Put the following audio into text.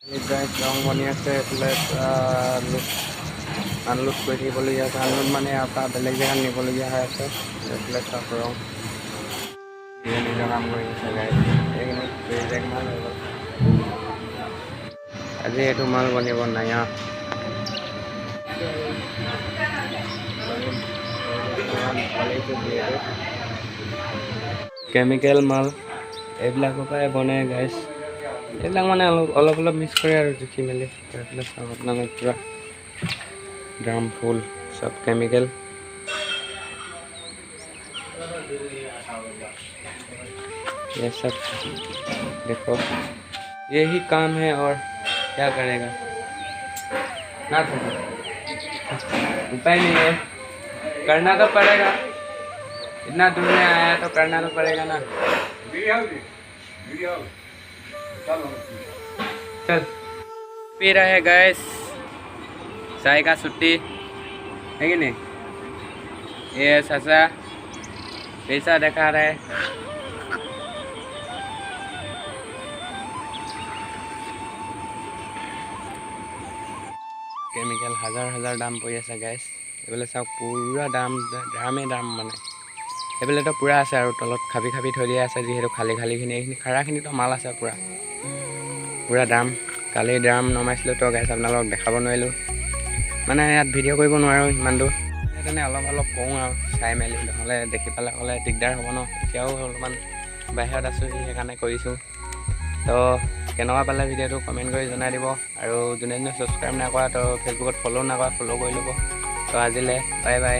ৰং বনি আছে এইফালে আনলোড কৰি থাকিবলগীয়া আছে। আনলোড মানে ইয়াৰ পৰা বেলেগ জেগাত নিবলগীয়া হৈ আছে। এইফালে চব ৰং নিজৰ কাম কৰি আছে গাড়ী। এইখিনি ৰিজেক্ট মাল হৈ গ'ল। আজি এইটো মাল বনিব নাই কেমিকেল মাল এইবিলাকৰ পৰাই বনাই গাইছ। এইবিলাক মানে অলপ মিক্স কৰে আৰু জুখি মেলি। এইবিলাক চাওক আপোনালোকে পুৰা ড্ৰাম ফুল सब केमिकल। ये सब देखो यही काम है और क्या करेगा ना, उपाय नहीं है, करना तो पड़ेगा। इतना दूर में आया तो करना तो पड़ेगा ना। चल पी रहे गैस चाय का छुट्टी है कि नहीं। ये ससा पैसा दिखा रहे केमिकल हजार दाम पड़ी আছে गाइस। এইফালে চাওক পুৰা দামে দাম মানে এইফালে তো পুৰা আছে আৰু তলত খাবি থৈ দিয়া আছে। যিহেতু খালিখিনি এইখিনি খাৰাখিনিতো মাল আছে পুৰা দাম। কালি দাম নমাইছিলোঁ তো গাইছ আপোনালোকক দেখাব নোৱাৰিলোঁ, মানে ইয়াত ভিডিঅ' কৰিব নোৱাৰোঁ সিমানটো। সেইকাৰণে অলপ কওঁ আৰু চাই মেলি, নহ'লে দেখি পালে ক'লে দিগদাৰ হ'ব ন। এতিয়াও অলপমান বাহিৰত আছোঁ সেইকাৰণে কৰিছোঁ। তো কেনেকুৱা পালে ভিডিঅ'টো কমেণ্ট কৰি জনাই দিব। আৰু যোনে ছাবস্ক্ৰাইব নকৰা তো ফেচবুকত ফ'ল' নকৰা ফ'ল' কৰি ল'ব। তো আজিলৈ বাই বাই।